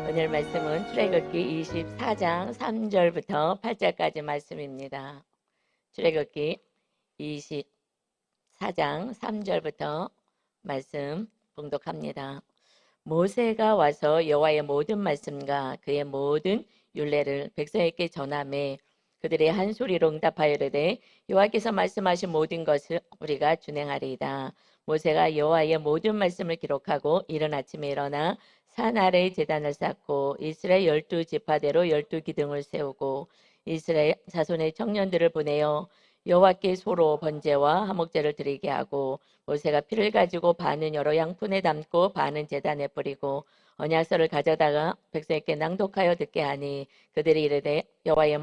오늘 말씀은 출애굽기 24장 3절부터 8절까지 말씀입니다. 출애굽기 24장 3절부터 말씀 봉독합니다. 모세가 와서 여호와의 모든 말씀과 그의 모든 율례를 백성에게 전하매 그들의 한 소리로 응답하여 이르되 여호와께서 말씀하신 모든 것을 우리가 준행하리이다. 모세가 여호와의 모든 말씀을 기록하고 이른 아침에 일어나 산 아래에 제단을 쌓고 이스라엘 12지파대로 12기둥을 세우고 이스라엘 자손의 청년들을 보내어 여호와께 소로 번제와 화목제를 드리게 하고 모세가 피를 가지고 반은 여러 양푼에 담고 반은 제단에 뿌리고 언약서를 가져다가 백성에게 낭독하여 듣게 하니 그들이 이르되 여호와의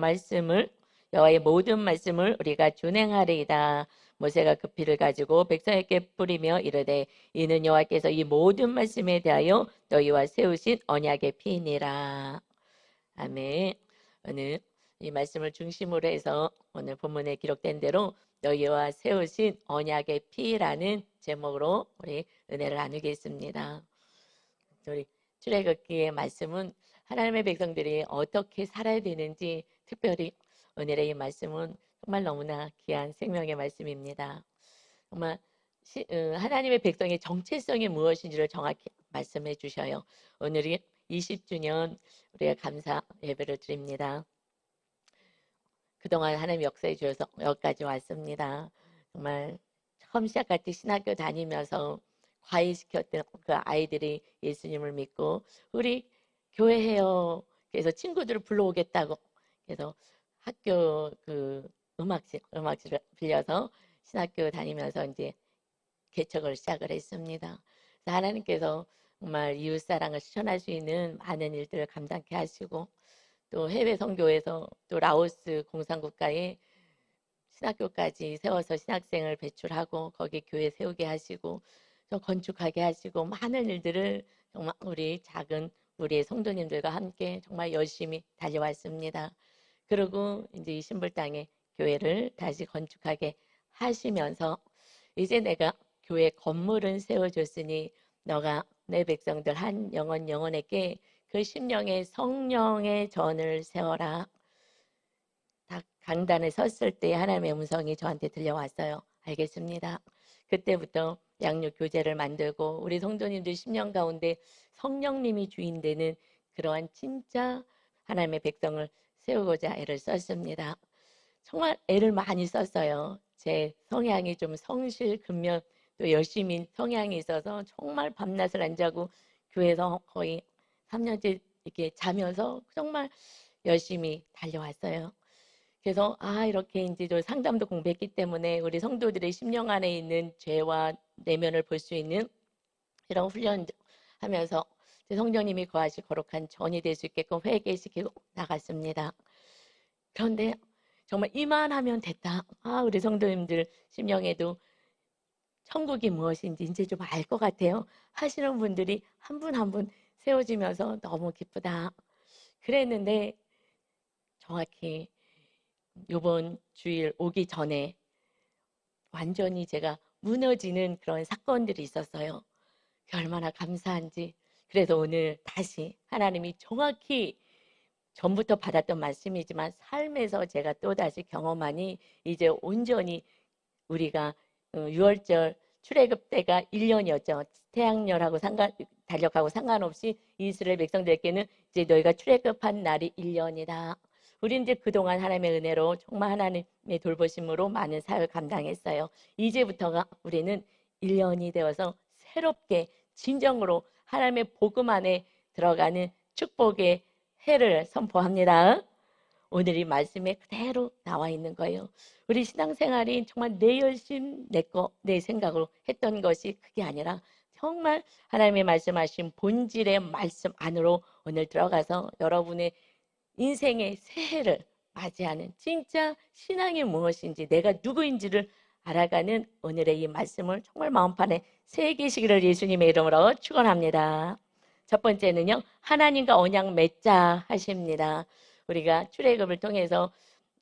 모든 말씀을 우리가 준행하리이다. 모세가 그 피를 가지고 백성에게 뿌리며 이르되 이는 여호와께서 이 모든 말씀에 대하여 너희와 세우신 언약의 피니라. 아멘. 오늘 이 말씀을 중심으로 해서 오늘 본문에 기록된 대로 너희와 세우신 언약의 피라는 제목으로 우리 은혜를 나누겠습니다. 우리 출애굽기의 말씀은 하나님의 백성들이 어떻게 살아야 되는지, 특별히 오늘의 이 말씀은 정말 너무나 귀한 생명의 말씀입니다. 정말 하나님의 백성의 정체성이 무엇인지를 정확히 말씀해 주셔요. 오늘이 20주년 우리가 감사 예배를 드립니다. 그동안 하나님 역사해 주셔서 여기까지 왔습니다. 정말 처음 시작할 때 신학교 다니면서 과외시켰던 그 아이들이 예수님을 믿고 우리 교회해요. 그래서 친구들을 불러오겠다고 그래서 학교 그 음악실을 빌려서 신학교 다니면서 이제 개척을 시작을 했습니다. 그래서 하나님께서 정말 이웃사랑을 실천할 수 있는 많은 일들을 감당케 하시고 또 해외 선교에서 또 라오스 공산국가에 신학교까지 세워서 신학생을 배출하고 거기 교회 세우게 하시고 또 건축하게 하시고 많은 일들을 정말 우리의 성도님들과 함께 정말 열심히 달려왔습니다. 그리고 이제 이 신불당에 교회를 다시 건축하게 하시면서 이제 내가 교회 건물은 세워줬으니 너가 내 백성들 한 영혼에게 그 심령의 성령의 전을 세워라. 딱 강단에 섰을 때 하나님의 음성이 저한테 들려왔어요. 알겠습니다. 그때부터 양육 교재를 만들고 우리 성도님들 심령 가운데 성령님이 주인 되는 그러한 진짜 하나님의 백성을 세우고자 애를 썼습니다. 정말 애를 많이 썼어요. 제 성향이 좀 성실, 근면 또 열심히 성향이 있어서 정말 밤낮을 안 자고 교회에서 거의 3년째 이렇게 자면서 정말 열심히 달려왔어요. 그래서 이렇게 이제 저 상담도 공부했기 때문에 우리 성도들의 심령 안에 있는 죄와 내면을 볼 수 있는 이런 훈련하면서 성령님이 거하실 거룩한 전이 될 수 있게끔 회개시키고 나갔습니다. 그런데 정말 이만하면 됐다. 우리 성도님들 심령에도 천국이 무엇인지 이제 좀 알 것 같아요. 하시는 분들이 한 분 한 분 세워지면서 너무 기쁘다. 그랬는데 정확히 이번 주일 오기 전에 완전히 제가 무너지는 그런 사건들이 있었어요. 얼마나 감사한지. 그래서 오늘 다시 하나님이 정확히 전부터 받았던 말씀이지만 삶에서 제가 또다시 경험하니 이제 온전히 우리가 6월절 출애굽 때가 1년이었죠. 태양열하고 달력하고 상관없이 이스라엘 백성들에게는 이제 너희가 출애굽한 날이 1년이다. 우리 이제 그동안 하나님의 은혜로 정말 하나님의 돌보심으로 많은 사역을 감당했어요. 이제부터가 우리는 1년이 되어서 새롭게 진정으로 하나님의 복음 안에 들어가는 축복의 해를 선포합니다. 오늘 이 말씀에 그대로 나와 있는 거예요. 우리 신앙생활이 정말 내 열심, 내 생각으로 했던 것이 그게 아니라 정말 하나님의 말씀하신 본질의 말씀 안으로 오늘 들어가서 여러분의 인생의 새해를 맞이하는 진짜 신앙이 무엇인지 내가 누구인지를 알아가는 오늘의 이 말씀을 정말 마음판에 새기시기를 예수님의 이름으로 축원합니다. 첫 번째는요, 하나님과 언약 맺자 하십니다. 우리가 출애굽을 통해서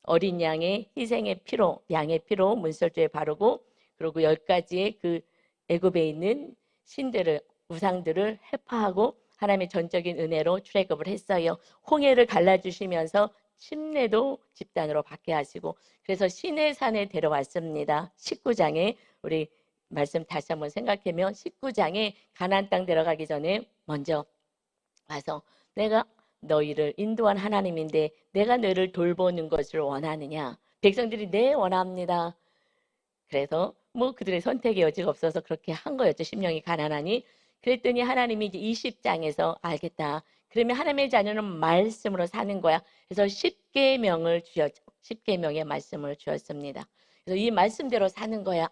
어린 양의 희생의 피로, 양의 피로 문설주에 바르고 그리고 10가지의 그 애굽에 있는 신들을, 우상들을 해파하고 하나님의 전적인 은혜로 출애굽을 했어요. 홍해를 갈라주시면서 침례도 집단으로 받게 하시고 그래서 시내산에 데려왔습니다. 19장에 우리 말씀 다시 한번 생각하면 19장에 가나안 땅 들어가기 전에 먼저 와서 내가 너희를 인도한 하나님인데 내가 너희를 돌보는 것을 원하느냐. 백성들이 네 원합니다. 그래서 뭐 그들의 선택의 여지가 없어서 그렇게 한 거였죠. 심령이 가난하니. 그랬더니 하나님이 이제 20장에서 알겠다. 그러면 하나님의 자녀는 말씀으로 사는 거야. 그래서 10계명을 주셨죠. 10계명의 말씀을 주었습니다. 그래서 이 말씀대로 사는 거야.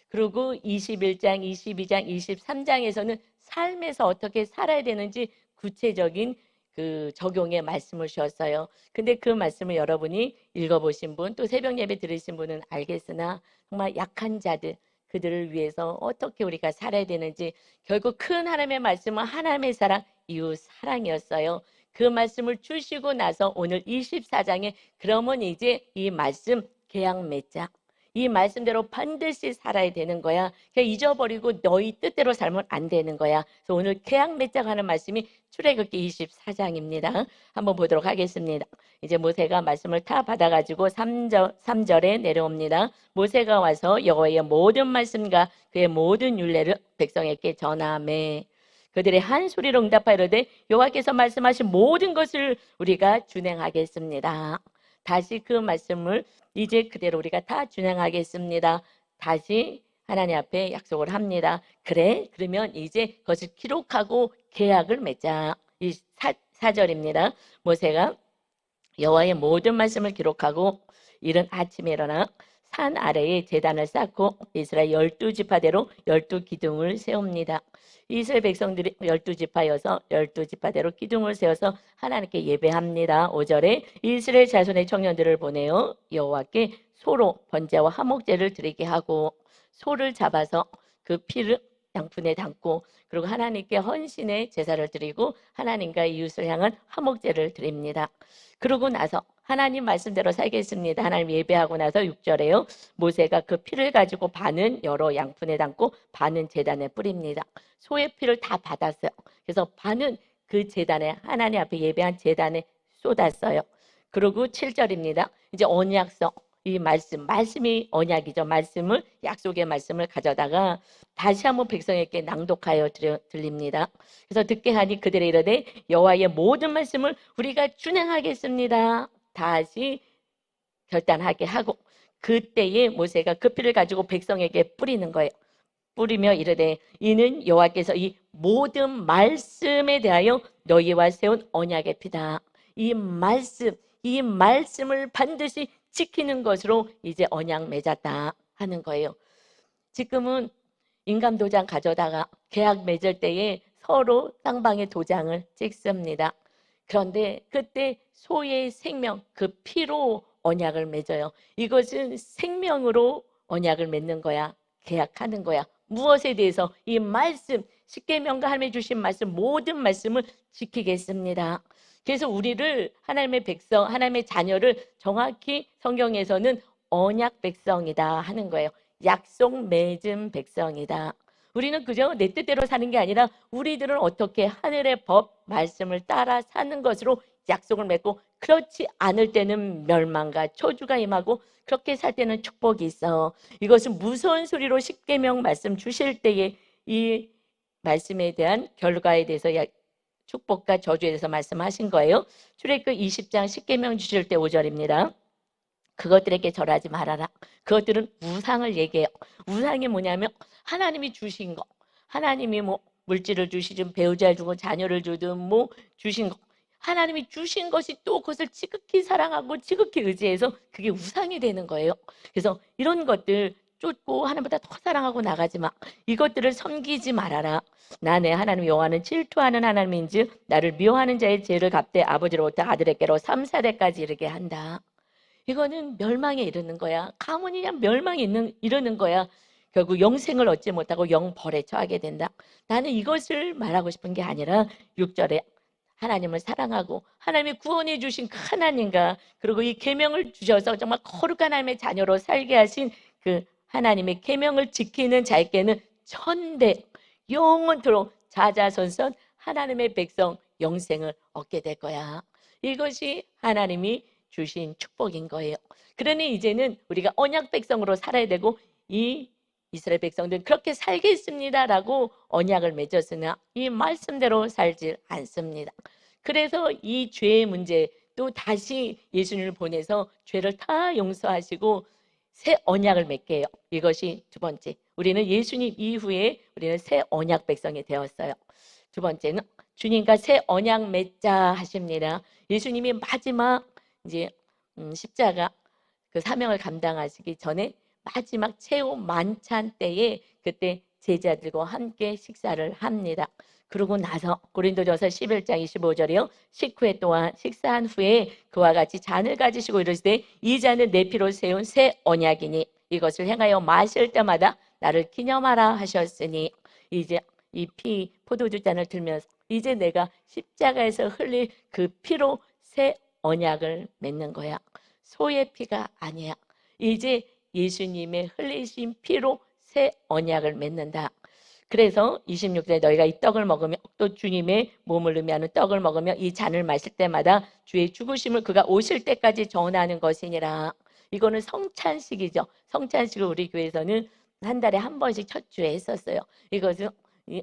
그리고 21장, 22장, 23장에서는 삶에서 어떻게 살아야 되는지 구체적인 그 적용의 말씀을 주었어요. 근데 그 말씀을 여러분이 읽어보신 분, 또 새벽 예배 들으신 분은 알겠으나 정말 약한 자들, 그들을 위해서 어떻게 우리가 살아야 되는지 결국 큰 하나님의 말씀은 하나님의 사랑, 이웃 사랑이었어요. 그 말씀을 주시고 나서 오늘 24장에 그러면 이제 이 말씀 계약 맺자. 이 말씀대로 반드시 살아야 되는 거야. 그냥 잊어버리고 너희 뜻대로 살면 안 되는 거야. 그래서 오늘 계약 맺자고 하는 말씀이 출애굽기 24장입니다. 한번 보도록 하겠습니다. 이제 모세가 말씀을 다 받아가지고 3절에 내려옵니다. 모세가 와서 여호와의 모든 말씀과 그의 모든 율례를 백성에게 전하매 그들의 한 소리로 응답하여되 여호와께서 말씀하신 모든 것을 우리가 준행하겠습니다. 다시 그 말씀을 이제 그대로 우리가 다 준행하겠습니다. 다시 하나님 앞에 약속을 합니다. 그래? 그러면 이제 그것을 기록하고 계약을 맺자. 이 4절입니다. 모세가 여호와의 모든 말씀을 기록하고 이른 아침에 일어나 산 아래에 제단을 쌓고 이스라엘 12지파대로 12기둥을 세웁니다. 이스라엘 백성들이 12지파여서 12지파대로 기둥을 세워서 하나님께 예배합니다. 5절에 이스라엘 자손의 청년들을 보내어 여호와께 소로 번제와 화목제를 드리게 하고 소를 잡아서 그 피를 양푼에 담고 그리고 하나님께 헌신의 제사를 드리고 하나님과 이웃을 향한 화목제를 드립니다. 그러고 나서 하나님 말씀대로 살겠습니다. 하나님 예배하고 나서 6절에요. 모세가 그 피를 가지고 반은 여러 양푼에 담고 반은 제단에 뿌립니다. 소의 피를 다 받았어요. 그래서 반은 그 제단에 하나님 앞에 예배한 제단에 쏟았어요. 그리고 7절입니다. 이제 언약서 이 말씀이 언약이죠. 말씀을 약속의 말씀을 가져다가 다시 한번 백성에게 낭독하여 들립니다. 그래서 듣게 하니 그들이 이르되 여호와의 모든 말씀을 우리가 준행하겠습니다. 다시 결단하게 하고 그때에 모세가 그 피를 가지고 백성에게 뿌리는 거예요. 뿌리며 이르되 이는 여호와께서 이 모든 말씀에 대하여 너희와 세운 언약의 피다. 이 말씀을 반드시 지키는 것으로 이제 언약 맺었다 하는 거예요. 지금은 인감 도장 가져다가 계약 맺을 때에 서로 쌍방의 도장을 찍습니다. 그런데 그때 소의 생명, 그 피로 언약을 맺어요. 이것은 생명으로 언약을 맺는 거야. 계약하는 거야. 무엇에 대해서? 이 말씀, 십계명과 하나님의 주신 말씀, 모든 말씀을 지키겠습니다. 그래서 우리를 하나님의 백성, 하나님의 자녀를 정확히 성경에서는 언약 백성이다 하는 거예요. 약속 맺은 백성이다. 우리는 그저 내 뜻대로 사는 게 아니라 우리들은 어떻게 하늘의 법, 말씀을 따라 사는 것으로 약속을 맺고 그렇지 않을 때는 멸망과 저주가 임하고 그렇게 살 때는 축복이 있어. 이것은 무서운 소리로 십계명 말씀 주실 때에 이 말씀에 대한 결과에 대해서 축복과 저주에 대해서 말씀하신 거예요. 출애굽 20장 십계명 주실 때 5절입니다. 그것들에게 절하지 말아라. 그것들은 우상을 얘기해요. 우상이 뭐냐면 하나님이 주신 거. 하나님이 뭐 물질을 주시든 배우자를 주고 자녀를 주든 뭐 주신 거. 하나님이 주신 것이 또 그것을 지극히 사랑하고 지극히 의지해서 그게 우상이 되는 거예요. 그래서 이런 것들 쫓고 하나님보다 더 사랑하고 나가지 마. 이것들을 섬기지 말아라. 나 내 하나님 여호와는 질투하는 하나님인즉 나를 미워하는 자의 죄를 갚되 아버지로부터 아들에게로 3, 4대까지 이르게 한다. 이거는 멸망에 이르는 거야. 가문이 그냥 멸망에 이르는 거야. 결국 영생을 얻지 못하고 영벌에 처하게 된다. 나는 이것을 말하고 싶은 게 아니라 6절에 하나님을 사랑하고 하나님이 구원해 주신 그 하나님과 그리고 이 계명을 주셔서 정말 거룩한 하나님의 자녀로 살게 하신 그 하나님의 계명을 지키는 자에게는 천대 영원토록 자자손손 하나님의 백성 영생을 얻게 될 거야. 이것이 하나님이 주신 축복인 거예요. 그러니 이제는 우리가 언약 백성으로 살아야 되고, 이 이스라엘 백성들은 그렇게 살겠습니다라고 언약을 맺었으나 이 말씀대로 살지 않습니다. 그래서 이 죄의 문제, 또 다시 예수님을 보내서 죄를 다 용서하시고 새 언약을 맺게 해요. 이것이 두 번째. 우리는 예수님 이후에 우리는 새 언약 백성이 되었어요. 두 번째는 주님과 새 언약 맺자 하십니다. 예수님이 마지막 이제 십자가 그 사명을 감당하시기 전에 마지막 최후 만찬 때에 그때 제자들과 함께 식사를 합니다. 그러고 나서 고린도전서 11장 25절이요. 식후에 또한 식사한 후에 그와 같이 잔을 가지시고 이르시되 이 잔은 내 피로 세운 새 언약이니 이것을 행하여 마실 때마다 나를 기념하라 하셨으니, 이제 이 피 포도주 잔을 들면서 이제 내가 십자가에서 흘릴 그 피로 새 언약을 맺는 거야. 소의 피가 아니야. 이제 예수님의 흘리신 피로 새 언약을 맺는다. 그래서 26절에 너희가 이 떡을 먹으며 또 주님의 몸을 의미하는 떡을 먹으며 이 잔을 마실 때마다 주의 죽으심을 그가 오실 때까지 전하는 것이니라. 이거는 성찬식이죠. 성찬식을 우리 교회에서는 한 달에 한 번씩 첫 주에 했었어요. 이것은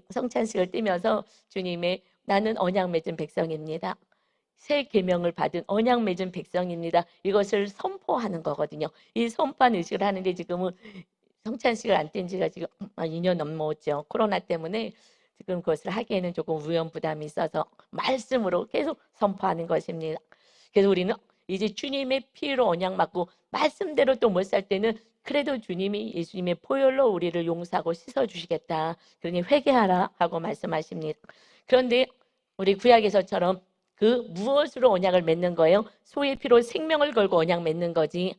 성찬식을 띠면서 주님의 나는 언약 맺은 백성입니다. 새 계명을 받은 언약 맺은 백성입니다. 이것을 선포하는 거거든요. 이 선포한 의식을 하는데 지금은 성찬식을 안 뗀 지가 지금 2년 넘었죠. 코로나 때문에 지금 그것을 하기에는 조금 위험 부담이 있어서 말씀으로 계속 선포하는 것입니다. 그래서 우리는 이제 주님의 피로 언약 받고 말씀대로 또 못 살 때는 그래도 주님이 예수님의 보혈로 우리를 용서하고 씻어주시겠다. 그러니 회개하라 하고 말씀하십니다. 그런데 우리 구약에서처럼 그 무엇으로 언약을 맺는 거예요? 소의 피로 생명을 걸고 언약 맺는 거지.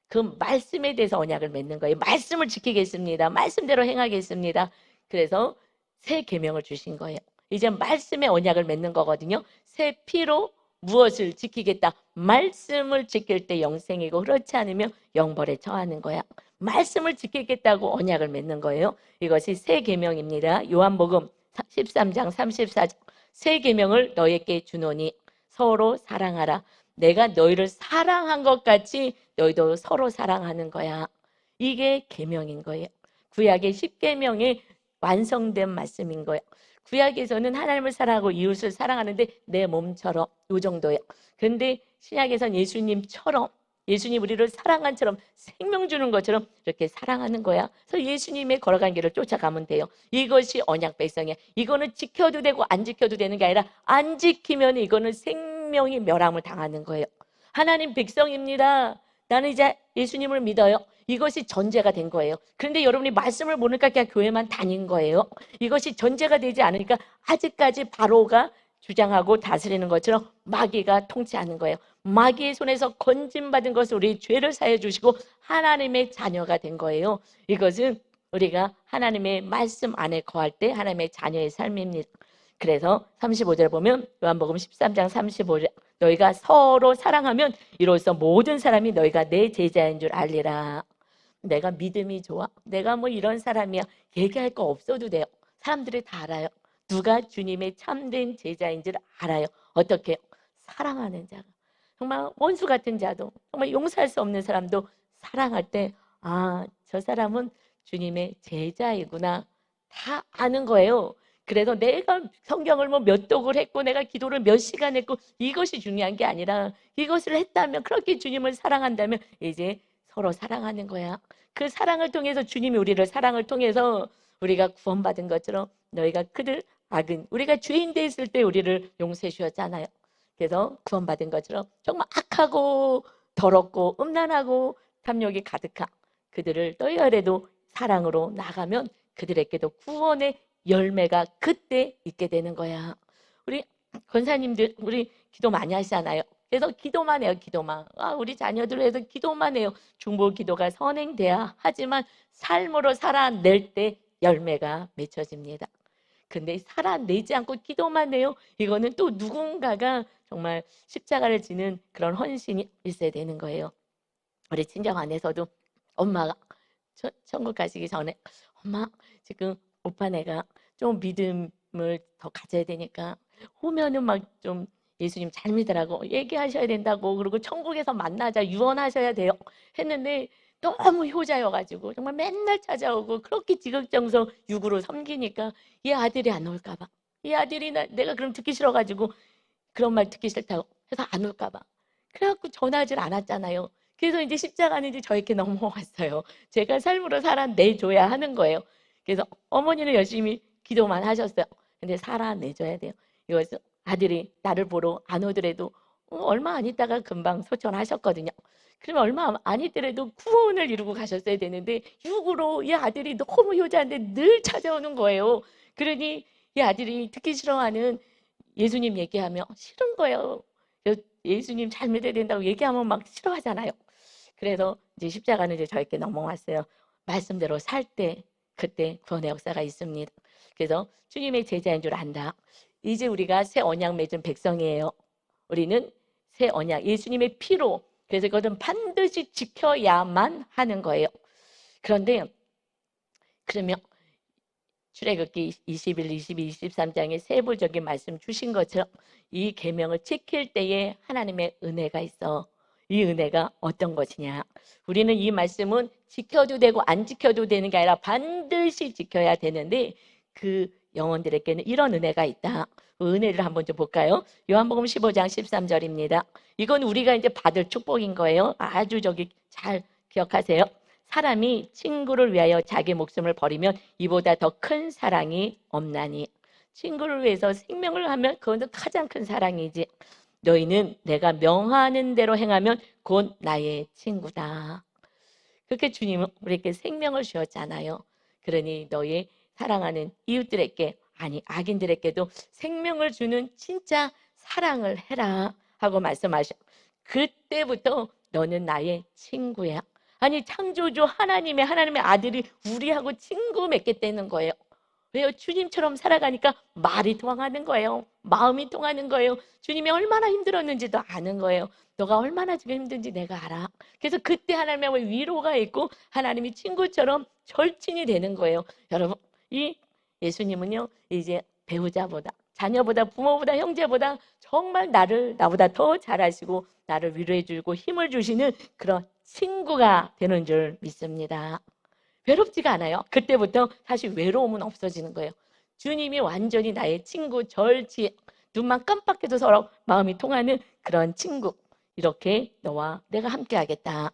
그 말씀에 대해서 언약을 맺는 거예요. 말씀을 지키겠습니다. 말씀대로 행하겠습니다. 그래서 새 계명을 주신 거예요. 이제 말씀의 언약을 맺는 거거든요. 새 피로 무엇을 지키겠다. 말씀을 지킬 때 영생이고 그렇지 않으면 영벌에 처하는 거야. 말씀을 지키겠다고 언약을 맺는 거예요. 이것이 새 계명입니다. 요한복음 13장 34절. 새 계명을 너희에게 주노니 서로 사랑하라. 내가 너희를 사랑한 것 같이 너희도 서로 사랑하는 거야. 이게 계명인 거예요. 구약의 10계명이 완성된 말씀인 거예요. 구약에서는 하나님을 사랑하고 이웃을 사랑하는데 내 몸처럼 이 정도예요. 그런데 신약에서는 예수님처럼, 예수님 우리를 사랑한 처럼 생명 주는 것처럼 이렇게 사랑하는 거야. 그래서 예수님의 걸어간 길을 쫓아가면 돼요. 이것이 언약 백성이야. 이거는 지켜도 되고 안 지켜도 되는 게 아니라 안 지키면 이거는 생명이 멸함을 당하는 거예요. 하나님 백성입니다. 나는 이제 예수님을 믿어요. 이것이 전제가 된 거예요. 그런데 여러분이 말씀을 모르니까 그냥 교회만 다닌 거예요. 이것이 전제가 되지 않으니까 아직까지 바로가 주장하고 다스리는 것처럼 마귀가 통치하는 거예요. 마귀의 손에서 건진받은 것을 우리 죄를 사해 주시고 하나님의 자녀가 된 거예요. 이것은 우리가 하나님의 말씀 안에 거할 때 하나님의 자녀의 삶입니다. 그래서 35절 보면 요한복음 13장 35절 너희가 서로 사랑하면 이로써 모든 사람이 너희가 내 제자인 줄 알리라. 내가 믿음이 좋아? 내가 뭐 이런 사람이야? 얘기할 거 없어도 돼요. 사람들이 다 알아요. 누가 주님의 참된 제자인 줄 알아요. 어떻게? 사랑하는 자가. 정말 원수 같은 자도, 정말 용서할 수 없는 사람도 사랑할 때 아, 저 사람은 주님의 제자이구나. 다 아는 거예요. 그래서 내가 성경을 뭐 몇 독을 했고 내가 기도를 몇 시간 했고 이것이 중요한 게 아니라 이것을 했다면, 그렇게 주님을 사랑한다면 이제 서로 사랑하는 거야. 그 사랑을 통해서 주님이 우리를 사랑을 통해서 우리가 구원받은 것처럼 너희가 그들 악은, 우리가 죄인 되었을 때 우리를 용서해 주셨잖아요. 그래서 구원받은 것처럼 정말 악하고 더럽고 음란하고 탐욕이 가득한 그들을 너희가라도 사랑으로 나가면 그들에게도 구원의 열매가 그때 있게 되는 거야. 우리 권사님들 우리 기도 많이 하시잖아요. 그래서 기도만 해요. 기도만. 우리 자녀들 위해서 기도만 해요. 중보 기도가 선행돼야 하지만 삶으로 살아낼 때 열매가 맺혀집니다. 근데 살아내지 않고 기도만 해요. 이거는 또 누군가가 정말 십자가를 지는 그런 헌신이 있어야 되는 거예요. 우리 친정 안에서도 엄마가 천국 가시기 전에 엄마 지금 오빠 내가 좀 믿음 을 더 가져야 되니까 오면은 막 좀 예수님 잘 믿으라고 얘기하셔야 된다고 그리고 천국에서 만나자 유언하셔야 돼요 했는데 너무 효자여 가지고 정말 맨날 찾아오고 그렇게 지극정성 육으로 섬기니까 이 아들이 안 올까 봐. 이 아들이 내가 그럼 듣기 싫어 가지고 그런 말 듣기 싫다고 해서 안 올까 봐. 그래 갖고 전하질 않았잖아요. 그래서 이제 십자가는 이제 저에게 넘어왔어요. 제가 삶으로 살아내줘야 하는 거예요. 그래서 어머니는 열심히 기도만 하셨어요. 근데 살아내줘야 돼요. 이것은 아들이 나를 보러 안 오더라도 얼마 안 있다가 금방 소천하셨거든요. 그러면 얼마 안 있더라도 구원을 이루고 가셨어야 되는데 육으로 이 아들이 너무 효자인데 늘 찾아오는 거예요. 그러니 이 아들이 듣기 싫어하는 예수님 얘기하면 싫은 거예요. 예수님 잘 믿어야 된다고 얘기하면 막 싫어하잖아요. 그래서 이제 십자가는 이제 저에게 넘어왔어요. 말씀대로 살 때 그때 구원의 역사가 있습니다. 그래서 주님의 제자인 줄 안다. 이제 우리가 새 언약 맺은 백성이에요. 우리는 새 언약 예수님의 피로 그래서 그것은 반드시 지켜야만 하는 거예요. 그런데 그러면 출애굽기 21, 22, 23장에 세부적인 말씀 주신 것처럼 이 계명을 지킬 때에 하나님의 은혜가 있어. 이 은혜가 어떤 것이냐? 우리는 이 말씀은 지켜도 되고 안 지켜도 되는 게 아니라 반드시 지켜야 되는데 그 영혼들에게는 이런 은혜가 있다. 그 은혜를 한번 좀 볼까요? 요한복음 15장 13절입니다. 이건 우리가 이제 받을 축복인 거예요. 아주 저기 잘 기억하세요. 사람이 친구를 위하여 자기 목숨을 버리면 이보다 더 큰 사랑이 없나니. 친구를 위해서 생명을 하면 그건 가장 큰 사랑이지. 너희는 내가 명하는 대로 행하면 곧 나의 친구다. 그렇게 주님은 우리에게 생명을 주었잖아요. 그러니 너희 사랑하는 이웃들에게 아니 악인들에게도 생명을 주는 진짜 사랑을 해라 하고 말씀하셔. 그때부터 너는 나의 친구야. 아니 창조주 하나님의 아들이 우리하고 친구 맺겠다는 거예요. 왜요? 주님처럼 살아가니까 말이 통하는 거예요. 마음이 통하는 거예요. 주님이 얼마나 힘들었는지도 아는 거예요. 너가 얼마나 지금 힘든지 내가 알아. 그래서 그때 하나님의 위로가 있고 하나님이 친구처럼 절친이 되는 거예요. 여러분, 이 예수님은요, 이제 배우자보다, 자녀보다, 부모보다, 형제보다 정말 나보다 더 잘하시고 나를 위로해주고 힘을 주시는 그런 친구가 되는 줄 믿습니다. 외롭지가 않아요. 그때부터 사실 외로움은 없어지는 거예요. 주님이 완전히 나의 친구, 절치, 눈만 깜빡해도 서로 마음이 통하는 그런 친구. 이렇게 너와 내가 함께 하겠다.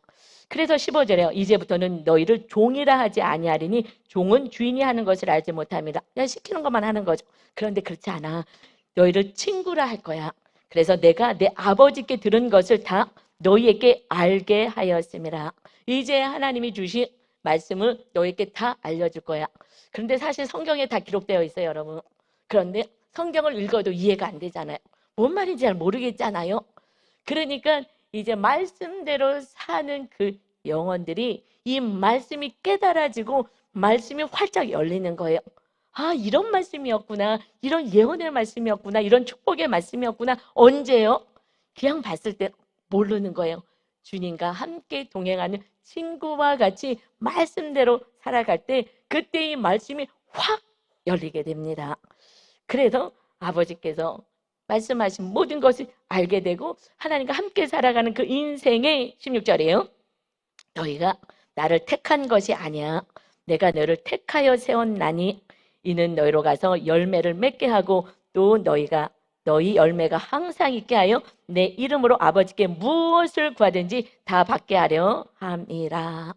그래서 15절에요. 이제부터는 너희를 종이라 하지 아니하리니 종은 주인이 하는 것을 알지 못합니다. 그냥 시키는 것만 하는 거죠. 그런데 그렇지 않아. 너희를 친구라 할 거야. 그래서 내가 내 아버지께 들은 것을 다 너희에게 알게 하였습니다. 이제 하나님이 주신 말씀을 너에게 다 알려줄 거야. 그런데 사실 성경에 다 기록되어 있어요, 여러분. 그런데 성경을 읽어도 이해가 안 되잖아요. 뭔 말인지 잘 모르겠잖아요. 그러니까 이제 말씀대로 사는 그 영혼들이 이 말씀이 깨달아지고 말씀이 활짝 열리는 거예요. 아, 이런 말씀이었구나. 이런 예언의 말씀이었구나. 이런 축복의 말씀이었구나. 언제요? 그냥 봤을 때 모르는 거예요. 주님과 함께 동행하는 친구와 같이 말씀대로 살아갈 때 그때 이 말씀이 확 열리게 됩니다. 그래서 아버지께서 말씀하신 모든 것을 알게 되고 하나님과 함께 살아가는 그 인생의 16절이에요. 너희가 나를 택한 것이 아니야. 내가 너를 택하여 세웠나니 이는 너희로 가서 열매를 맺게 하고 또 너희 열매가 항상 있게 하여 내 이름으로 아버지께 무엇을 구하든지 다 받게 하려 함이라.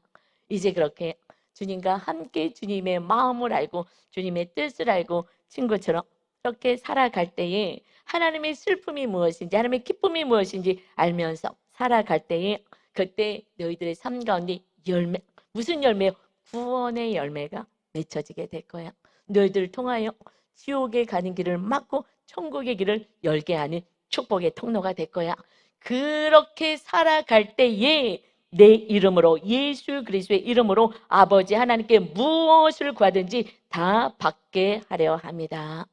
이제 그렇게 주님과 함께 주님의 마음을 알고 주님의 뜻을 알고 친구처럼 그렇게 살아갈 때에 하나님의 슬픔이 무엇인지 하나님의 기쁨이 무엇인지 알면서 살아갈 때에 그때 너희들의 삶 가운데 열매, 무슨 열매요? 구원의 열매가 맺혀지게 될 거야. 너희들을 통하여 지옥에 가는 길을 막고 천국의 길을 열게 하는 축복의 통로가 될 거야. 그렇게 살아갈 때에 내 이름으로 예수 그리스도의 이름으로 아버지 하나님께 무엇을 구하든지 다 받게 하려 합니다.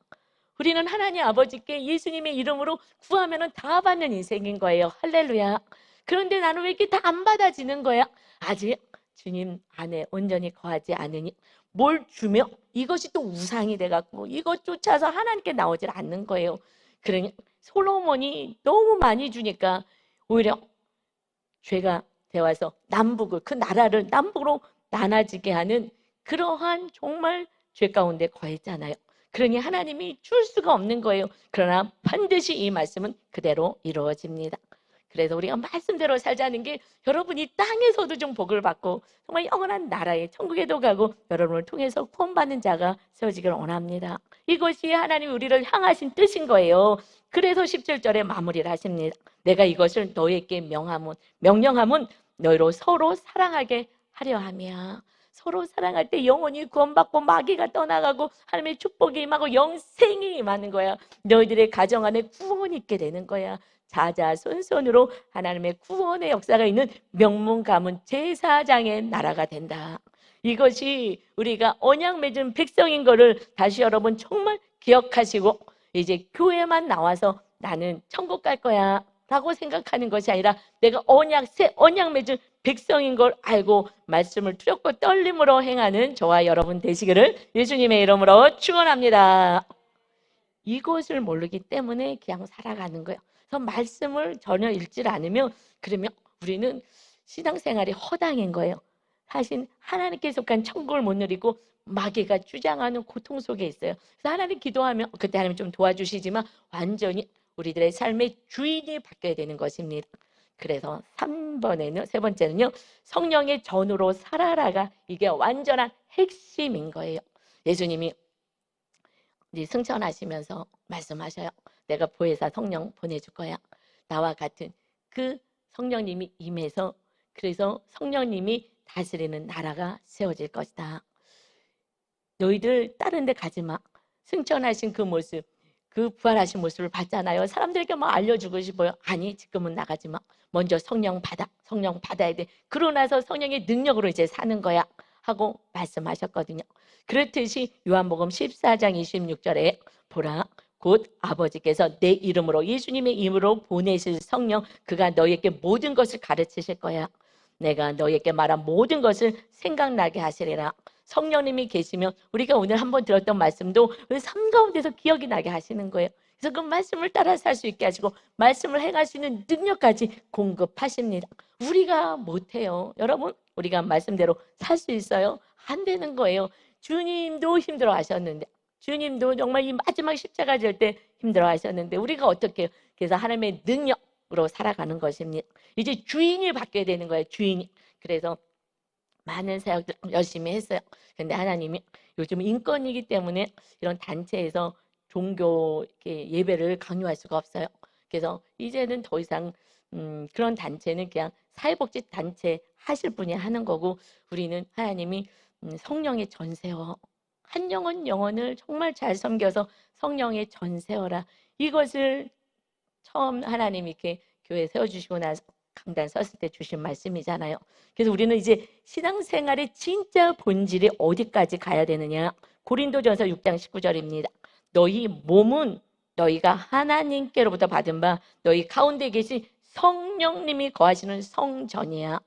우리는 하나님 아버지께 예수님의 이름으로 구하면 다 받는 인생인 거예요. 할렐루야. 그런데 나는 왜 이렇게 다 안 받아지는 거야? 아직 주님 안에 온전히 거하지 않으니 뭘 주며 이것이 또 우상이 돼갖고 이것 쫓아서 하나님께 나오질 않는 거예요. 그러니 솔로몬이 너무 많이 주니까 오히려 죄가 되어서 남북을, 그 나라를 남북으로 나눠지게 하는 그러한 정말 죄 가운데 거했잖아요. 그러니 하나님이 줄 수가 없는 거예요. 그러나 반드시 이 말씀은 그대로 이루어집니다. 그래서 우리가 말씀대로 살자는 게 여러분이 땅에서도 좀 복을 받고 정말 영원한 나라에 천국에도 가고 여러분을 통해서 구원받는 자가 세워지기를 원합니다. 이것이 하나님이 우리를 향하신 뜻인 거예요. 그래서 17절에 마무리를 하십니다. 내가 이것을 너희에게 명령함은 너희로 서로 사랑하게 하려 함이야. 서로 사랑할 때 영원히 구원받고 마귀가 떠나가고 하나님의 축복이 임하고 영생이 임하는 거야. 너희들의 가정 안에 구원이 있게 되는 거야. 자자손손으로 하나님의 구원의 역사가 있는 명문 가문 제사장의 나라가 된다. 이것이 우리가 언약 맺은 백성인 거를 다시 여러분 정말 기억하시고 이제 교회만 나와서 나는 천국 갈 거야 라고 생각하는 것이 아니라 내가 새 언약 맺은 백성인 걸 알고 말씀을 두렵고 떨림으로 행하는 저와 여러분 되시기를 예수님의 이름으로 축원합니다. 이것을 모르기 때문에 그냥 살아가는 거예요. 그래서 말씀을 전혀 읽지 않으면 그러면 우리는 신앙생활이 허당인 거예요. 사실 하나님께 속한 천국을 못 누리고 마귀가 주장하는 고통 속에 있어요. 그래서 하나님 기도하면 그때 하나님 좀 도와주시지만 완전히 우리들의 삶의 주인이 바뀌어야 되는 것입니다. 그래서 3번에는 세 번째는요. 성령의 전으로 살아라가 이게 완전한 핵심인 거예요. 예수님이 승천하시면서 말씀하셔요. 내가 보혜사 성령 보내줄 거야. 나와 같은 그 성령님이 임해서 그래서 성령님이 다스리는 나라가 세워질 것이다. 너희들 다른 데 가지 마. 승천하신 그 모습, 그 부활하신 모습을 봤잖아요. 사람들에게 막 알려주고 싶어요. 아니 지금은 나가지 마. 먼저 성령 받아야 돼. 그러고 나서 성령의 능력으로 이제 사는 거야 하고 말씀하셨거든요. 그렇듯이 요한복음 14장 26절에 보라 곧 아버지께서 내 이름으로 예수님의 이름으로 보내실 성령 그가 너희에게 모든 것을 가르치실 거야. 내가 너희에게 말한 모든 것을 생각나게 하시리라. 성령님이 계시면 우리가 오늘 한번 들었던 말씀도 삶 가운데서 기억이 나게 하시는 거예요. 그래서 그 말씀을 따라 살 수 있게 하시고 말씀을 행할 수 있는 능력까지 공급하십니다. 우리가 못해요. 여러분 우리가 말씀대로 살 수 있어요? 안 되는 거예요. 주님도 힘들어 하셨는데 주님도 정말 이 마지막 십자가 질 때 힘들어 하셨는데 우리가 어떻게 해요? 그래서 하나님의 능력으로 살아가는 것입니다. 이제 주인이 바뀌어야 되는 거예요. 주인이. 그래서 많은 사역들 열심히 했어요. 근데 하나님이 요즘 인권이기 때문에 이런 단체에서 종교 예배를 강요할 수가 없어요. 그래서 이제는 더 이상 그런 단체는 그냥 사회복지 단체 하실 분이 하는 거고 우리는 하나님이 성령의 전세워 한 영혼을 정말 잘 섬겨서 성령의 전세워라. 이것을 처음 하나님이 이렇게 교회 세워주시고 나서 강단 섰을 때 주신 말씀이잖아요. 그래서 우리는 이제 신앙생활의 진짜 본질이 어디까지 가야 되느냐. 고린도전서 6장 19절입니다. 너희 몸은 너희가 하나님께로부터 받은 바 너희 가운데 계신 성령님이 거하시는 성전이야.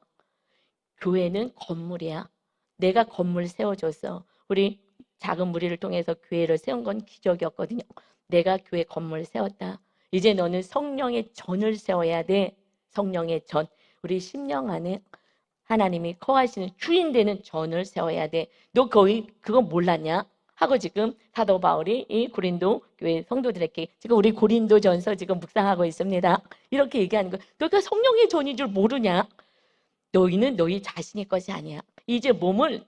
교회는 건물이야. 내가 건물 세워줬어. 우리 작은 무리를 통해서 교회를 세운 건 기적이었거든요. 내가 교회 건물을 세웠다. 이제 너는 성령의 전을 세워야 돼. 성령의 전. 우리 심령 안에 하나님이 거하시는 주인 되는 전을 세워야 돼. 너 거의 그거 몰랐냐? 하고 지금 사도 바울이 이 고린도 교회 성도들에게 지금 우리 고린도전서 지금 묵상하고 있습니다. 이렇게 얘기하는 거. 너가 성령의 전인 줄 모르냐? 너희는 너희 자신의 것이 아니야. 이제 몸을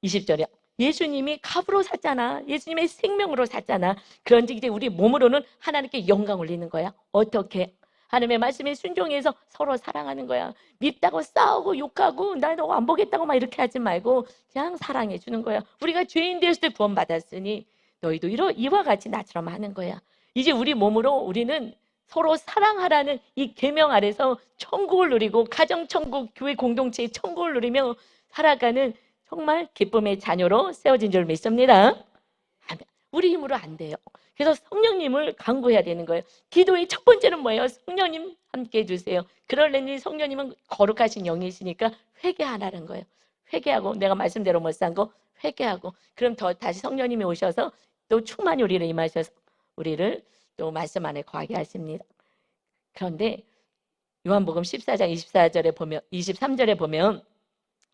20절에 예수님이 값으로 샀잖아. 예수님의 생명으로 샀잖아. 그런데 이제 우리 몸으로는 하나님께 영광 올리는 거야. 어떻게? 하나님의 말씀에 순종해서 서로 사랑하는 거야. 밉다고 싸우고 욕하고 나 너 안 보겠다고 막 이렇게 하지 말고 그냥 사랑해 주는 거야. 우리가 죄인 되었을 때 구원받았으니 너희도 이와 같이 나처럼 하는 거야. 이제 우리 몸으로 우리는 서로 사랑하라는 이 계명 아래서 천국을 누리고 가정천국, 교회 공동체의 천국을 누리며 살아가는 정말 기쁨의 자녀로 세워진 줄 믿습니다. 우리 힘으로 안 돼요. 그래서 성령님을 간구해야 되는 거예요. 기도의 첫 번째는 뭐예요? 성령님 함께 해주세요. 그러려니 성령님은 거룩하신 영이시니까 회개하라는 거예요. 회개하고 내가 말씀대로 못 산 거 회개하고, 그럼 더 다시 성령님이 오셔서 또 충만히 우리를 임하셔서 우리를 또 말씀 안에 거하게 하십니다. 그런데 요한복음 14장 24절에 보면, 23절에 보면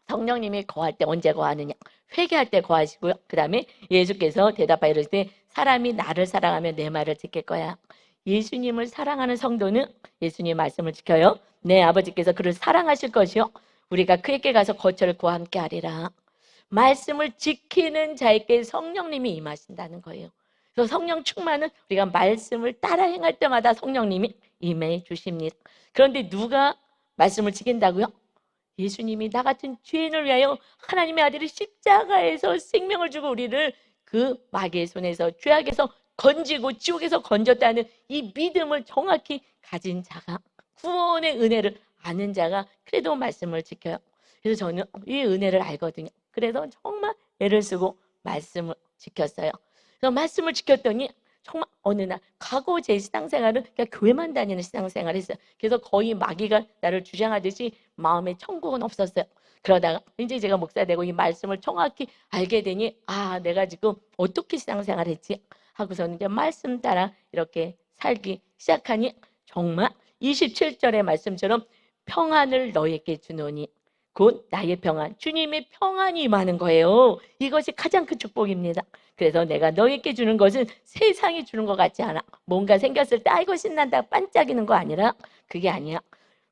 성령님이 거할 때 언제 거하느냐? 회개할 때 거하시고요. 그 다음에 예수께서 대답하여 이르시되 사람이 나를 사랑하면 내 말을 지킬 거야. 예수님을 사랑하는 성도는 예수님의 말씀을 지켜요. 내 아버지께서 그를 사랑하실 것이요. 우리가 그에게 가서 거처를 그와 함께 하리라. 말씀을 지키는 자에게 성령님이 임하신다는 거예요. 그래서 성령 충만은 우리가 말씀을 따라 행할 때마다 성령님이 임해 주십니다. 그런데 누가 말씀을 지킨다고요? 예수님이 나 같은 죄인을 위하여 하나님의 아들이 십자가에서 생명을 주고 우리를 그 마귀의 손에서, 죄악에서 건지고 지옥에서 건졌다는 이 믿음을 정확히 가진 자가, 구원의 은혜를 아는 자가 그래도 말씀을 지켜요. 그래서 저는 이 은혜를 알거든요. 그래서 정말 애를 쓰고 말씀을 지켰어요. 그래서 말씀을 지켰더니 정말 어느 날, 과거 제 신앙생활은 그냥 교회만 다니는 신앙생활을 했어요. 그래서 거의 마귀가 나를 주장하듯이 마음에 천국은 없었어요. 그러다가 이제 제가 목사 되고 이 말씀을 정확히 알게 되니, 아, 내가 지금 어떻게 신앙생활을 했지? 하고서는 이제 말씀 따라 이렇게 살기 시작하니 정말 27절의 말씀처럼 평안을 너에게 주노니 곧 나의 평안, 주님의 평안이 임하는 거예요. 이것이 가장 큰 축복입니다. 그래서 내가 너에게 주는 것은 세상이 주는 것 같지 않아. 뭔가 생겼을 때 아이고 신난다 반짝이는 거 아니라, 그게 아니야.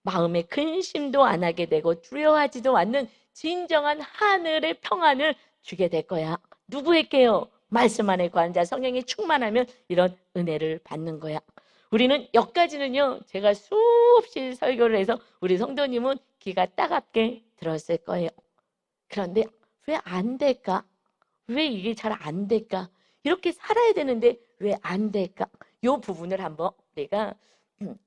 마음에 근심도 안 하게 되고 두려워하지도 않는 진정한 하늘의 평안을 주게 될 거야. 누구에게요? 말씀 안에 거한 자, 성령이 충만하면 이런 은혜를 받는 거야. 우리는 여기까지는요, 제가 수없이 설교를 해서 우리 성도님은 귀가 따갑게 들었을 거예요. 그런데 왜 안 될까? 왜 이게 잘 안 될까? 이렇게 살아야 되는데 왜 안 될까? 이 부분을 한번 우리가,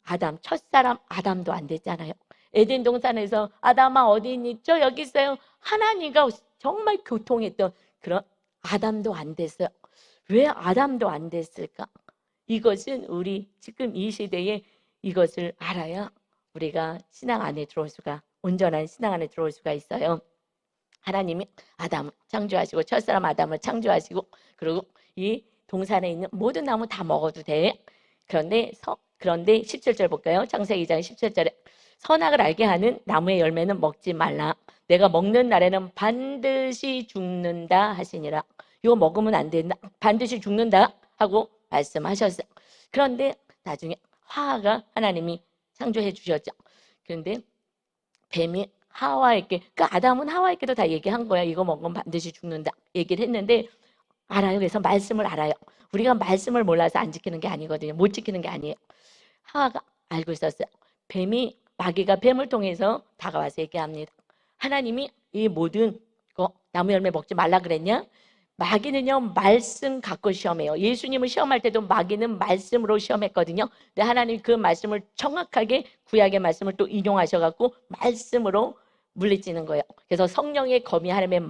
아담, 첫사람 아담도 안 됐잖아요. 에덴 동산에서 아담아 어디 있니? 저 여기 있어요. 하나님과 정말 교통했던 그런 아담도 안 됐어요. 왜 아담도 안 됐을까? 이것은 우리 지금 이 시대에 이것을 알아야 우리가 신앙 안에 들어올 수가, 온전한 신앙 안에 들어올 수가 있어요. 하나님이 아담을 창조하시고, 첫사람 아담을 창조하시고, 그리고 이 동산에 있는 모든 나무 다 먹어도 돼. 그런데 17절 볼까요? 창세기 2장 17절에 선악을 알게 하는 나무의 열매는 먹지 말라. 내가 먹는 날에는 반드시 죽는다 하시니라. 이거 먹으면 안 된다, 반드시 죽는다 하고 말씀하셨어요. 그런데 나중에 하와가 하나님이 창조해 주셨죠. 그런데 뱀이 하와에게, 그러니까 아담은 하와에게도 다 얘기한 거야. 이거 먹으면 반드시 죽는다 얘기를 했는데, 알아요. 그래서 말씀을 알아요. 우리가 말씀을 몰라서 안 지키는 게 아니거든요. 못 지키는 게 아니에요. 하와가 알고 있었어요. 마귀가 뱀을 통해서 다가와서 얘기합니다. 하나님이 이 모든 거 나무 열매 먹지 말라 그랬냐? 마귀는요, 말씀 갖고 시험해요. 예수님을 시험할 때도 마귀는 말씀으로 시험했거든요. 근데 하나님이 그 말씀을 정확하게, 구약의 말씀을 또 인용하셔갖고 말씀으로 물리치는 거예요. 그래서 성령의 검이 하나님의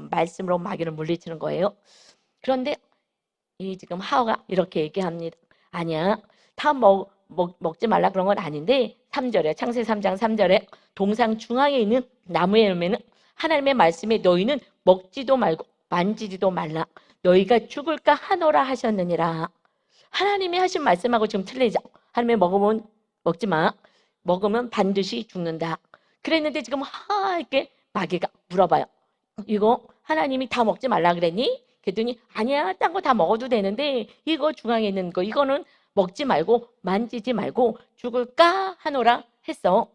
말씀으로 마귀를 물리치는 거예요. 그런데 이 지금 하와가 이렇게 얘기합니다. 아니야, 다 먹지 말라 그런 건 아닌데, 3절에, 창세기 3장 3절에 동상 중앙에 있는 나무의 열매는 하나님의 말씀에 너희는 먹지도 말고 만지지도 말라. 너희가 죽을까 하노라 하셨느니라. 하나님이 하신 말씀하고 지금 틀리죠. 하나님이 먹으면 먹지 마. 먹으면 반드시 죽는다. 그랬는데 지금 하얗게 마귀가 물어봐요. 이거 하나님이 다 먹지 말라 그랬니? 그랬더니 아니야, 딴 거 다 먹어도 되는데 이거 중앙에 있는 거, 이거는 먹지 말고 만지지 말고 죽을까 하노라 했어.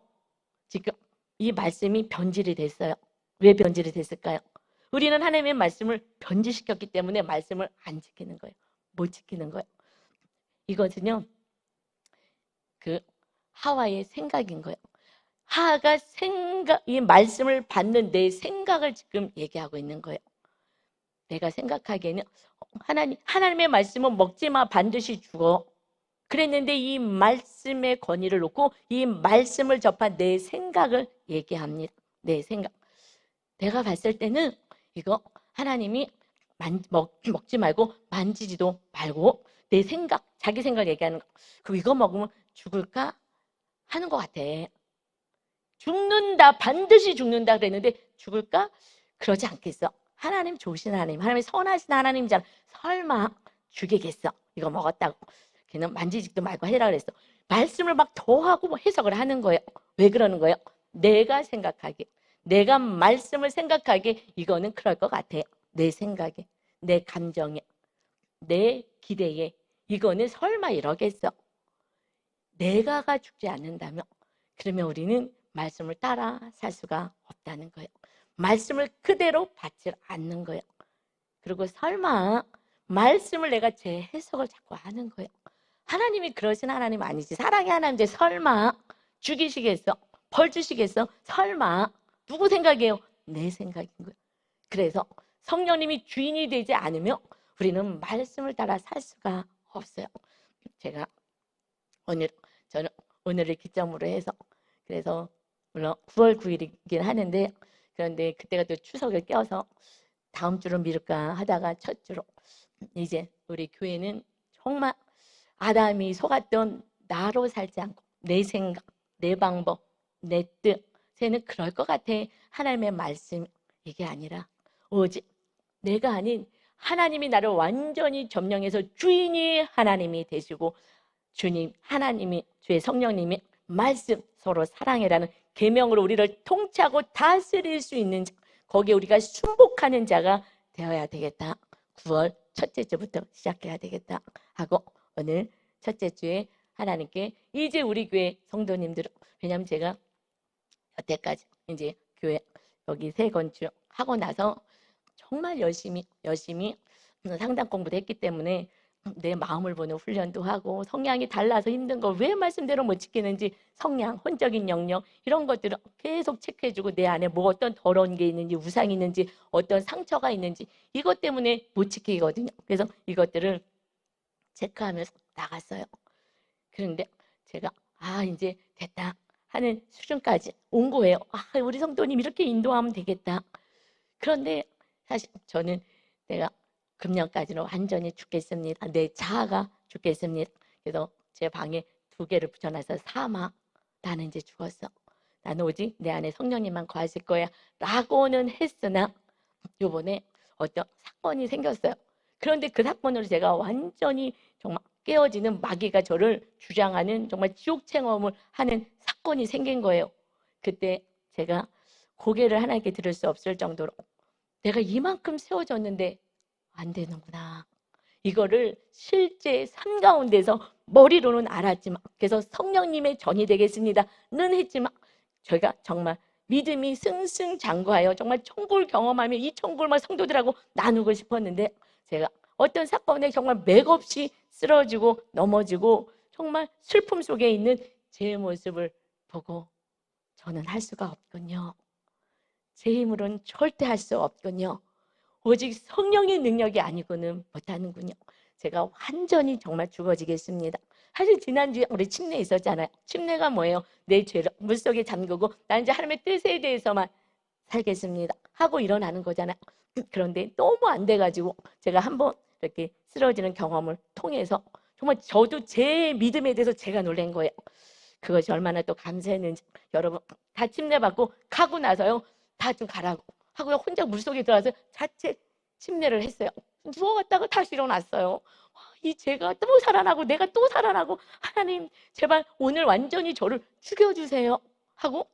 지금 이 말씀이 변질이 됐어요. 왜 변질이 됐을까요? 우리는 하나님의 말씀을 변질시켰기 때문에 말씀을 안 지키는 거예요. 못 지키는 거예요. 이것은요, 그 하와의 생각인 거예요. 하와가 이 말씀을 받는 내 생각을 지금 얘기하고 있는 거예요. 내가 생각하기에는 하나님의 말씀은 먹지 마, 반드시 죽어. 그랬는데 이 말씀의 권위를 놓고 이 말씀을 접한 내 생각을 얘기합니다. 내 생각. 내가 봤을 때는 이거 하나님이 먹지 말고 만지지도 말고, 내 생각, 자기 생각 얘기하는 거. 그럼 이거 먹으면 죽을까 하는 것 같아. 죽는다, 반드시 죽는다 그랬는데 죽을까? 그러지 않겠어. 하나님 좋으신 하나님, 하나님이 선하신 하나님이잖아. 설마 죽이겠어? 이거 먹었다고. 걔는 만지지도 말고 해라 그랬어. 말씀을 막 더하고 해석을 하는 거예요. 왜 그러는 거예요? 내가 생각하기에, 내가 말씀을 생각하기에 이거는 그럴 것 같아요. 내 생각에, 내 감정에, 내 기대에 이거는 설마 이러겠어. 내가가 죽지 않는다면 그러면 우리는 말씀을 따라 살 수가 없다는 거예요. 말씀을 그대로 받지 않는 거예요. 그리고 설마 말씀을 내가 제 해석을 자꾸 하는 거예요. 하나님이 그러신 하나님 아니지. 사랑의 하나님인데 설마 죽이시겠어? 벌 주시겠어? 설마 누구 생각이에요? 내 생각인 거예요. 그래서 성령님이 주인이 되지 않으면 우리는 말씀을 따라 살 수가 없어요. 제가 저는 오늘을 기점으로 해서 그래서 물론 9월 9일이긴 하는데 그런데 그때가 또 추석을 껴서 다음 주로 미룰까 하다가 첫 주로 이제 우리 교회는 정말 아담이 속았던 나로 살지 않고 내 생각, 내 방법, 내 뜻에는 그럴 것 같아. 하나님의 말씀 이게 아니라 오직 내가 아닌 하나님이 나를 완전히 점령해서 주인이 하나님이 되시고 주님 하나님이 주의 성령님이 말씀 서로 사랑해라는 계명으로 우리를 통치하고 다스릴 수 있는 자, 거기에 우리가 순복하는 자가 되어야 되겠다. 9월 첫째 주부터 시작해야 되겠다 하고 오늘 첫째 주에 하나님께 이제 우리 교회 성도님들 왜냐하면 제가 여태까지 이제 교회 여기 새 건축하고 나서 정말 열심히 상담 공부도 했기 때문에 내 마음을 보는 훈련도 하고 성향이 달라서 힘든 거 왜 말씀대로 못 지키는지 성향, 혼적인 영역 이런 것들을 계속 체크해주고 내 안에 뭐 어떤 더러운 게 있는지 우상이 있는지 어떤 상처가 있는지 이것 때문에 못 지키거든요. 그래서 이것들을 체크하면서 나갔어요. 그런데 제가 이제 됐다 하는 수준까지 온 거예요. 우리 성도님 이렇게 인도하면 되겠다. 그런데 사실 저는 내가 금년까지는 완전히 죽겠습니다. 내 자아가 죽겠습니다. 그래서 제 방에 2개를 붙여놔서 사마 나는 이제 죽었어. 나는 오직 내 안에 성령님만 거하실 거야 라고는 했으나 요번에 어떤 사건이 생겼어요. 그런데 그 사건으로 제가 완전히 정말 깨어지는 마귀가 저를 주장하는 정말 지옥 체험을 하는 사건이 생긴 거예요. 그때 제가 고개를 하나님께 들을 수 없을 정도로 내가 이만큼 세워졌는데 안 되는구나. 이거를 실제 삶 가운데서 머리로는 알았지만 그래서 성령님의 전이 되겠습니다는 했지만 저희가 정말 믿음이 승승장구하여 정말 천국을 경험하며 이 천국을 막 성도들하고 나누고 싶었는데 제가 어떤 사건에 정말 맥없이 쓰러지고 넘어지고 정말 슬픔 속에 있는 제 모습을 보고 저는 할 수가 없군요. 제 힘으로는 절대 할 수 없군요. 오직 성령의 능력이 아니고는 못하는군요. 제가 완전히 정말 죽어지겠습니다. 사실 지난주에 우리 침례 있었잖아요. 침례가 뭐예요? 내 죄를 물속에 잠그고 나 이제 하나님의 뜻에 대해서만 살겠습니다 하고 일어나는 거잖아요. 그런데 너무 안 돼가지고 제가 한번 이렇게 쓰러지는 경험을 통해서 정말 저도 제 믿음에 대해서 제가 놀란 거예요. 그것이 얼마나 또 감사했는지. 여러분 다 침례 받고 가고 나서요 다 좀 가라고 하고요 혼자 물속에 들어가서 자체 침례를 했어요. 누워갔다가 다시 일어났어요. 이 죄가 또 살아나고 내가 또 살아나고 하나님 제발 오늘 완전히 저를 죽여주세요 하고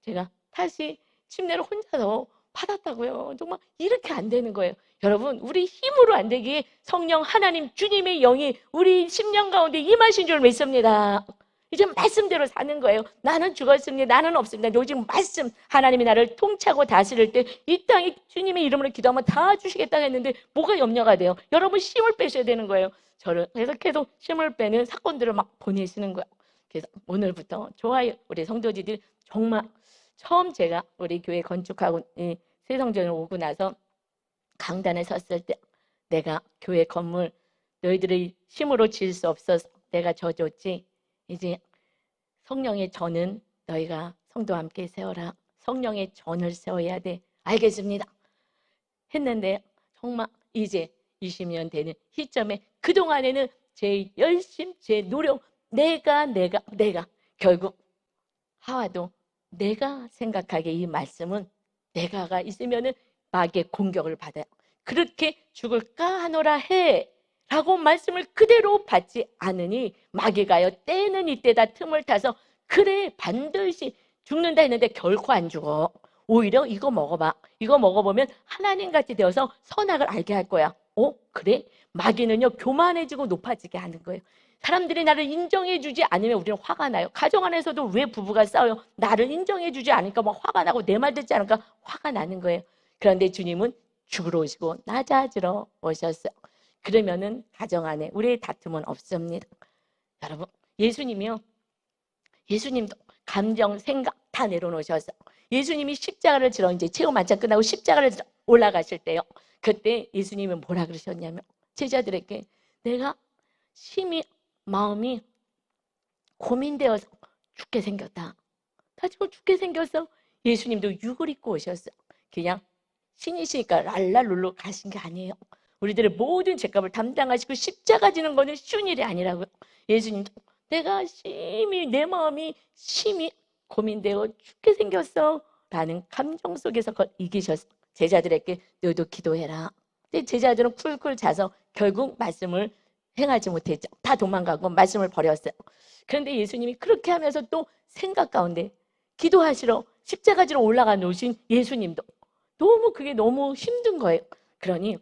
제가 다시 침례를 혼자서 받았다고요. 정말 이렇게 안 되는 거예요. 여러분 우리 힘으로 안 되기에 성령 하나님 주님의 영이 우리 심령 가운데 임하신 줄 믿습니다. 이제 말씀대로 사는 거예요. 나는 죽었습니다. 나는 없습니다. 요즘 말씀 하나님이 나를 통치하고 다스릴 때 이 땅에 주님의 이름으로 기도하면 다 주시겠다 했는데 뭐가 염려가 돼요? 여러분 힘을 빼셔야 되는 거예요. 저를 그래서 계속 힘을 빼는 사건들을 막 보내시는 거예요. 그래서 오늘부터 좋아요. 우리 성도지들 정말 처음 제가 우리 교회 건축하고 새성전을 오고 나서 강단에 섰을 때 내가 교회 건물 너희들의 힘으로 지을 수 없어서 내가 져줬지. 이제 성령의 전은 너희가 성도와 함께 세워라. 성령의 전을 세워야 돼. 알겠습니다. 했는데 정말 이제 20년 되는 시점에 그동안에는 제 열심, 제 노력, 내가 결국 하와도 내가 생각하기에 이 말씀은 내가가 있으면은 마귀의 공격을 받아요. 그렇게 죽을까 하노라 해 라고 말씀을 그대로 받지 않으니 마귀가요, 때는 이때다 틈을 타서 그래 반드시 죽는다 했는데 결코 안 죽어. 오히려 이거 먹어봐. 이거 먹어보면 하나님같이 되어서 선악을 알게 할 거야. 그래? 마귀는요, 교만해지고 높아지게 하는 거예요. 사람들이 나를 인정해주지 않으면 우리는 화가 나요. 가정 안에서도 왜 부부가 싸워요? 나를 인정해주지 않으니까 막 화가 나고 내 말 듣지 않으니까 화가 나는 거예요. 그런데 주님은 죽으러 오시고 낮아지러 오셨어요. 그러면은 가정 안에 우리의 다툼은 없습니다. 여러분, 예수님도 감정, 생각 다 내려놓으셔서 예수님이 십자가를 지러 이제 체험 만찬 끝나고 십자가를 지러 올라가실 때요. 그때 예수님이 뭐라 그러셨냐면 제자들에게 내가 심히 마음이 고민되어서 죽게 생겼다. 가지고 죽게 생겨서 예수님도 육을 입고 오셨어요. 그냥 신이시니까 랄랄룰루 가신 게 아니에요. 우리들의 모든 죄값을 담당하시고 십자가 지는 거는 쉬운 일이 아니라고요. 예수님도 내가 내 마음이 심히 고민되어 죽게 생겼어 라는 감정 속에서 그걸 이기셔서 제자들에게 너도 기도해라. 근데 제자들은 쿨쿨 자서 결국 말씀을 행하지 못했죠. 다 도망가고 말씀을 버렸어요. 그런데 예수님이 그렇게 하면서 또 생각 가운데 기도하시러 십자가 지러 올라가 놓으신 예수님도 그게 너무 힘든 거예요. 그러니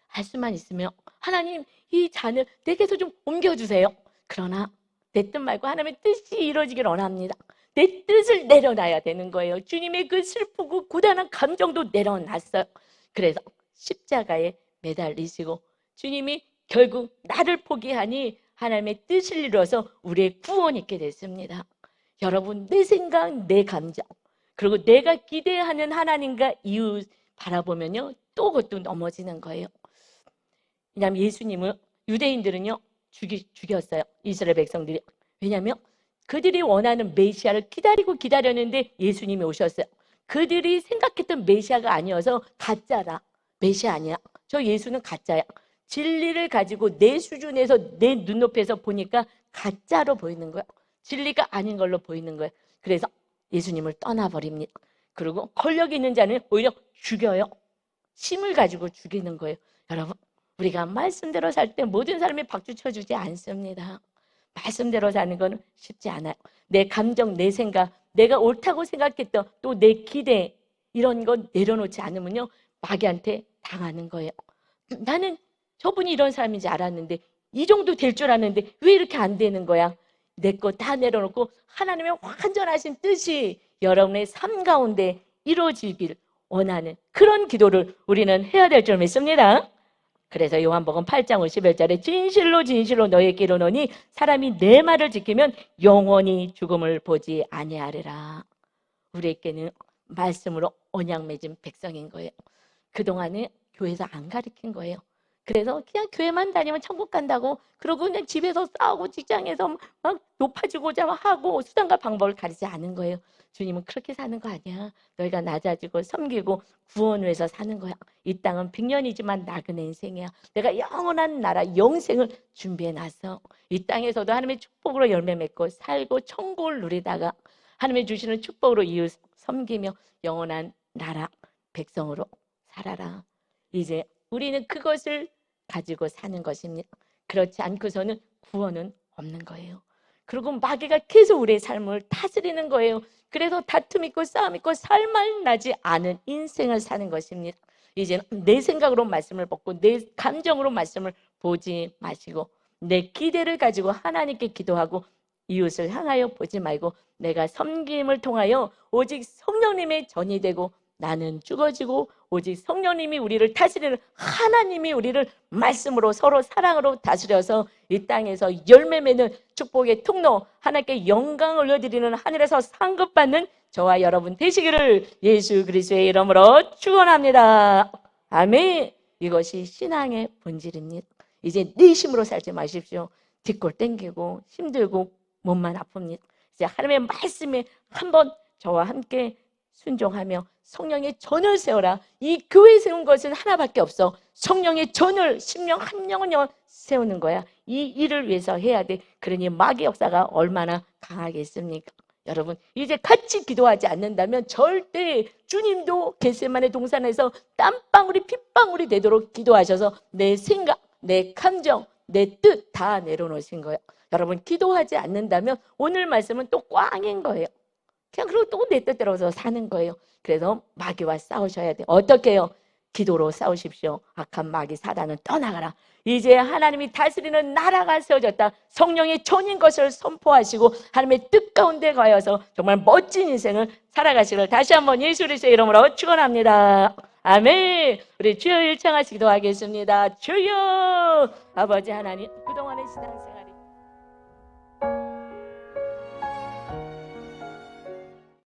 할 수만 있으면 하나님 이 잔을 내게서 좀 옮겨주세요. 그러나 내 뜻 말고 하나님의 뜻이 이루어지길 원합니다. 내 뜻을 내려놔야 되는 거예요. 주님의 그 슬프고 고단한 감정도 내려놨어요. 그래서 십자가에 매달리시고 주님이 결국 나를 포기하니 하나님의 뜻을 이루어서 우리의 구원이 있게 됐습니다. 여러분, 내 생각, 내 감정, 그리고 내가 기대하는 하나님과 이웃 바라보면요, 또 그것도 넘어지는 거예요. 왜냐하면 예수님을 유대인들은요 죽였어요. 이스라엘 백성들이. 왜냐하면 그들이 원하는 메시아를 기다렸는데 예수님이 오셨어요. 그들이 생각했던 메시아가 아니어서 가짜라. 메시아 아니야. 저 예수는 가짜야. 진리를 가지고 내 수준에서 내 눈높이에서 보니까 가짜로 보이는 거야. 진리가 아닌 걸로 보이는 거예요. 그래서 예수님을 떠나버립니다. 그리고 권력 있는 자는 오히려 죽여요. 힘을 가지고 죽이는 거예요. 여러분, 우리가 말씀대로 살 때 모든 사람이 박수 쳐주지 않습니다. 말씀대로 사는 건 쉽지 않아요. 내 감정, 내 생각, 내가 옳다고 생각했던 또 내 기대 이런 건 내려놓지 않으면요 마귀한테 당하는 거예요. 나는 저분이 이런 사람인지 알았는데 이 정도 될 줄 알았는데 왜 이렇게 안 되는 거야? 내 거 다 내려놓고 하나님의 완전하신 뜻이 여러분의 삶 가운데 이루어지길 원하는 그런 기도를 우리는 해야 될 줄 믿습니다. 그래서 요한복음 8장 51절에 진실로 진실로 너희에게 이르노니 사람이 내 말을 지키면 영원히 죽음을 보지 아니하리라. 우리에게는 말씀으로 언약 맺은 백성인 거예요. 그동안에 교회에서 안 가르친 거예요. 그래서 그냥 교회만 다니면 천국 간다고 그러고 그냥 집에서 싸우고 직장에서 막 높아지고자 하고 수단과 방법을 가르치지 않은 거예요. 주님은 그렇게 사는 거 아니야. 너희가 낮아지고 섬기고 구원을 위해서 사는 거야. 이 땅은 100년이지만 나그네 인생이야. 내가 영원한 나라 영생을 준비해놨어. 이 땅에서도 하나님의 축복으로 열매 맺고 살고 천국을 누리다가 하나님의 주시는 축복으로 이웃 섬기며 영원한 나라 백성으로 살아라. 이제 우리는 그것을 가지고 사는 것입니다. 그렇지 않고서는 구원은 없는 거예요. 그리고 마귀가 계속 우리의 삶을 다스리는 거예요. 그래서 다툼 있고 싸움 있고 살만 나지 않은 인생을 사는 것입니다. 이제 내 생각으로 말씀을 보고 내 감정으로 말씀을 보지 마시고 내 기대를 가지고 하나님께 기도하고 이웃을 향하여 보지 말고 내가 섬김을 통하여 오직 성령님의 전이 되고 나는 죽어지고 오직 성령님이 우리를 다스리는 하나님이 우리를 말씀으로 서로 사랑으로 다스려서 이 땅에서 열매 맺는 축복의 통로 하나님께 영광을 올려드리는 하늘에서 상급받는 저와 여러분 되시기를 예수 그리스도의 이름으로 축원합니다. 아멘. 이것이 신앙의 본질입니다. 이제 네 힘으로 살지 마십시오. 뒷골 땡기고 힘들고 몸만 아픕니다. 이제 하나님의 말씀에 한번 저와 함께 순종하며 성령의 전을 세워라. 이 교회 세운 것은 하나밖에 없어. 성령의 전을 심령 한 영혼 세우는 거야. 이 일을 위해서 해야 돼. 그러니 마귀 역사가 얼마나 강하겠습니까? 여러분, 이제 같이 기도하지 않는다면 절대 주님도 겟세마네 동산에서 땀방울이 핏방울이 되도록 기도하셔서 내 생각, 내 감정, 내 뜻 다 내려놓으신 거예요. 여러분, 기도하지 않는다면 오늘 말씀은 또 꽝인 거예요. 그냥 그리고 또 내 뜻대로서 사는 거예요. 그래서 마귀와 싸우셔야 돼요. 어떻게 해요? 기도로 싸우십시오. 악한 마귀 사단은 떠나가라. 이제 하나님이 다스리는 나라가 세워졌다. 성령의 전인 것을 선포하시고 하나님의 뜻 가운데 가여서 정말 멋진 인생을 살아가시기를 다시 한번 예수 그리스도의 이름으로 축원합니다. 아멘. 우리 주여 일창하시 기도하겠습니다. 주여 아버지 하나님, 그동안의 신앙생활